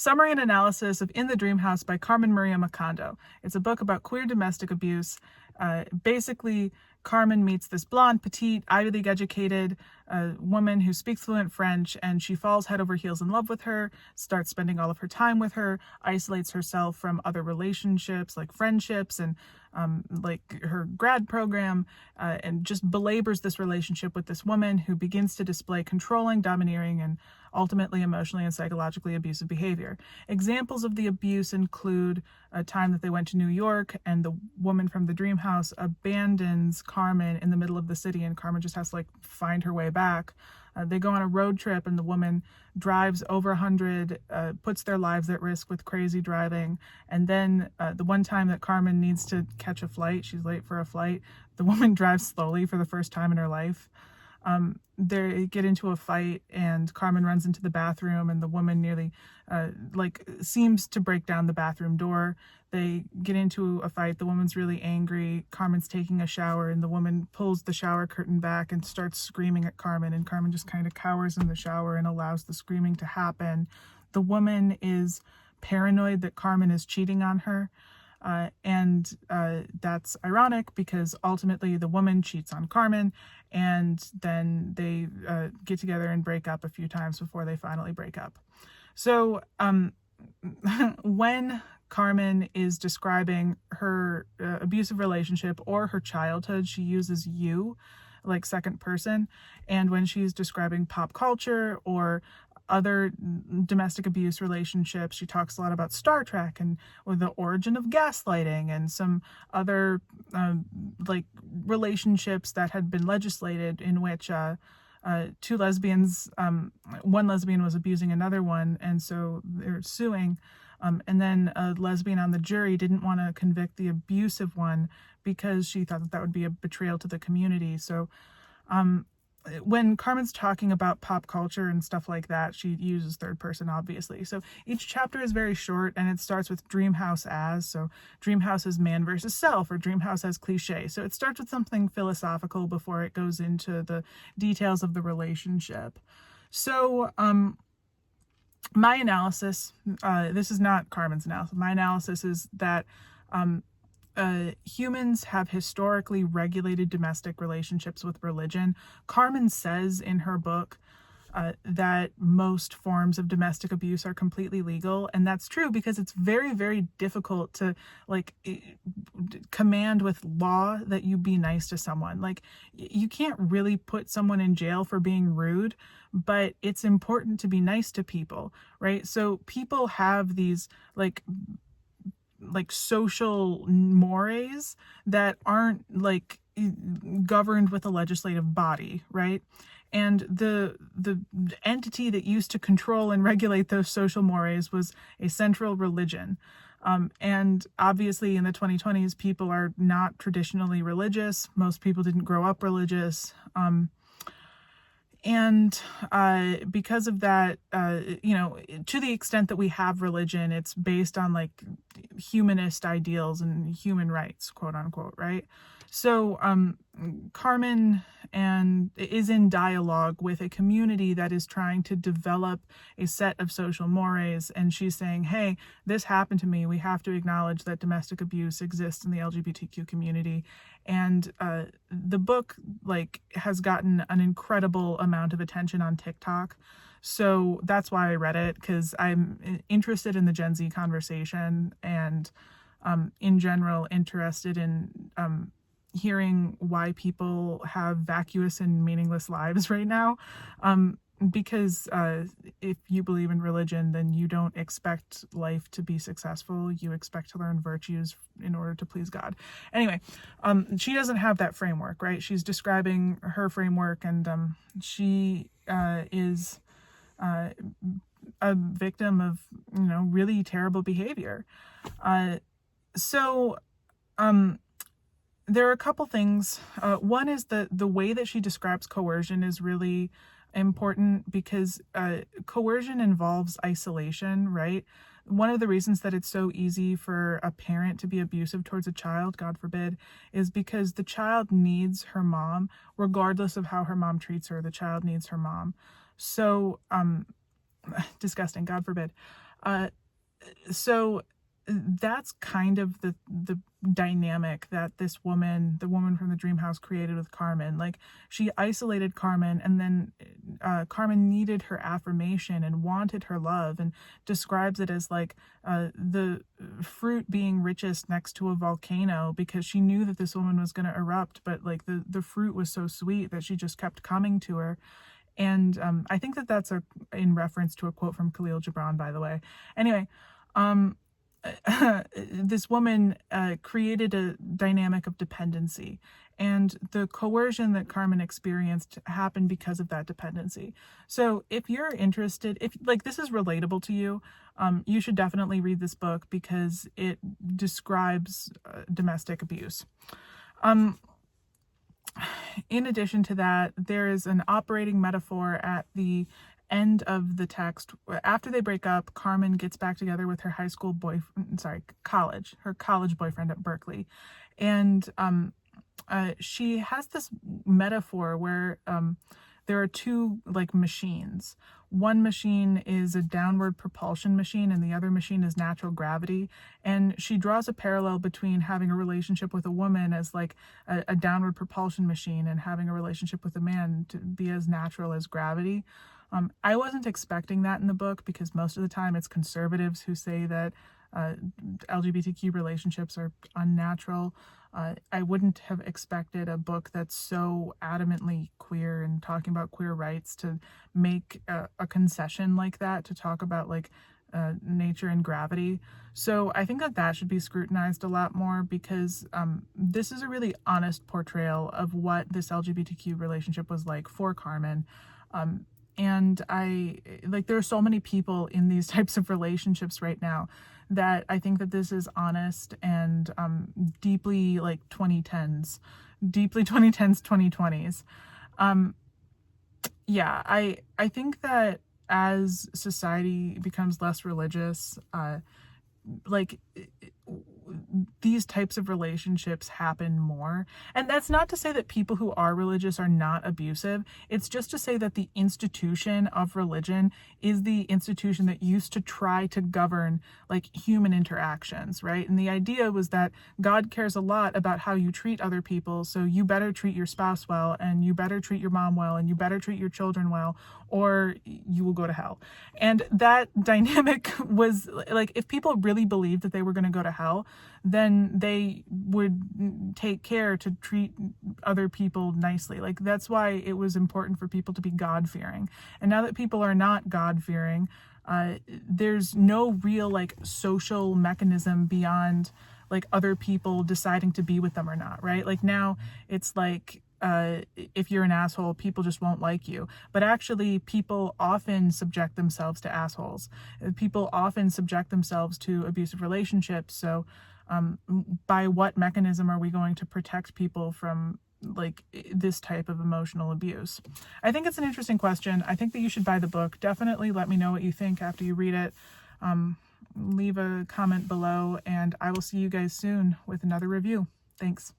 Summary and Analysis of In the Dream House by Carmen Maria Machado. It's a book about queer domestic abuse. Basically, Carmen meets this blonde, petite, Ivy League educated woman who speaks fluent French, and she falls head over heels in love with her, starts spending all of her time with her, isolates herself from other relationships like friendships and like her grad program, and just belabors this relationship with this woman who begins to display controlling, domineering, and ultimately emotionally and psychologically abusive behavior. Examples of the abuse include a time that they went to New York and the woman from the dream house abandons Carmen in the middle of the city, and Carmen just has to find her way back. They go on a road trip and the woman drives over 100, puts their lives at risk with crazy driving. And then the one time that Carmen needs to catch a flight, she's late for a flight, the woman drives slowly for the first time in her life. They get into a fight and Carmen runs into the bathroom and the woman nearly seems to break down the bathroom door. They get into a fight. The woman's really angry. Carmen's taking a shower and the woman pulls the shower curtain back and starts screaming at Carmen, and Carmen just kind of cowers in the shower and allows the screaming to happen. The woman is paranoid that Carmen is cheating on her. And that's ironic because ultimately the woman cheats on Carmen, and then they get together and break up a few times before they finally break up. So when Carmen is describing her abusive relationship or her childhood, she uses you, like second person. And when she's describing pop culture or other domestic abuse relationships, she talks a lot about Star Trek and or the origin of gaslighting and some other relationships that had been legislated in which two lesbians, one lesbian was abusing another one, and so they're suing. And then a lesbian on the jury didn't want to convict the abusive one because she thought that would be a betrayal to the community. So when Carmen's talking about pop culture and stuff like that, she uses third person, obviously. So each chapter is very short, and it starts with dream house as. So dream house is man versus self, or dream house as cliche. So it starts with something philosophical before it goes into the details of the relationship. So my analysis, this is not Carmen's analysis. My analysis is that humans have historically regulated domestic relationships with religion. Carmen says in her book that most forms of domestic abuse are completely legal, and that's true because it's very, very difficult to command with law that you be nice to someone. You can't really put someone in jail for being rude, but it's important to be nice to people, right? So people have these social mores that aren't governed with a legislative body, right? And the entity that used to control and regulate those social mores was a central religion. And obviously in the 2020s, people are not traditionally religious. Most people didn't grow up religious. And because of that, to the extent that we have religion, it's based on humanist ideals and human rights, quote unquote, right? So Carmen is in dialogue with a community that is trying to develop a set of social mores, and she's saying, hey, this happened to me. We have to acknowledge that domestic abuse exists in the LGBTQ community. And the book has gotten an incredible amount of attention on TikTok. So that's why I read it, because I'm interested in the Gen Z conversation and in general interested in hearing why people have vacuous and meaningless lives right now. Because if you believe in religion, then you don't expect life to be successful. You expect to learn virtues in order to please God. Anyway, she doesn't have that framework, right? She's describing her framework, and she is a victim of, really terrible behavior. There are a couple things. One is that the way that she describes coercion is really important because coercion involves isolation, right? One of the reasons that it's so easy for a parent to be abusive towards a child, God forbid, is because the child needs her mom. Regardless of how her mom treats her, the child needs her mom. So, disgusting, God forbid. So that's kind of the dynamic that this woman, the woman from the dream house, created with Carmen. Like, she isolated Carmen, and then Carmen needed her affirmation and wanted her love, and describes it as like the fruit being richest next to a volcano, because she knew that this woman was going to erupt, but like the fruit was so sweet that she just kept coming to her. And I think that that's in reference to a quote from Khalil Gibran, by the way. Anyway, this woman created a dynamic of dependency, and the coercion that Carmen experienced happened because of that dependency. So if you're interested, if like this is relatable to you, you should definitely read this book, because it describes domestic abuse. In addition to that, there is an operating metaphor at the end of the text. After they break up, Carmen gets back together with her high school her college boyfriend at Berkeley. And she has this metaphor where there are two like machines. One machine is a downward propulsion machine, and the other machine is natural gravity. And she draws a parallel between having a relationship with a woman as like a downward propulsion machine, and having a relationship with a man to be as natural as gravity. I wasn't expecting that in the book, because most of the time it's conservatives who say that LGBTQ relationships are unnatural. I wouldn't have expected a book that's so adamantly queer and talking about queer rights to make a concession like that, to talk about like nature and gravity. So I think that should be scrutinized a lot more, because this is a really honest portrayal of what this LGBTQ relationship was like for Carmen. And there are so many people in these types of relationships right now that I think that this is honest and deeply like 2010s, 2020s. Yeah, I think that as society becomes less religious, like these types of relationships happen more. And that's not to say that people who are religious are not abusive. It's just to say that the institution of religion is the institution that used to try to govern like human interactions, right? And the idea was that God cares a lot about how you treat other people, so you better treat your spouse well, and you better treat your mom well, and you better treat your children well, or you will go to hell. And that dynamic was like, if people really believed that they were going to go to hell, then they would take care to treat other people nicely. Like, that's why it was important for people to be God-fearing. And now that people are not God-fearing, there's no real like social mechanism beyond like other people deciding to be with them or not, right? Like, now it's like, if you're an asshole, people just won't like you. But actually, people often subject themselves to assholes. People often subject themselves to abusive relationships. So by what mechanism are we going to protect people from like this type of emotional abuse? I think it's an interesting question. I think that you should buy the book. Definitely let me know what you think after you read it. Leave a comment below, and I will see you guys soon with another review. Thanks.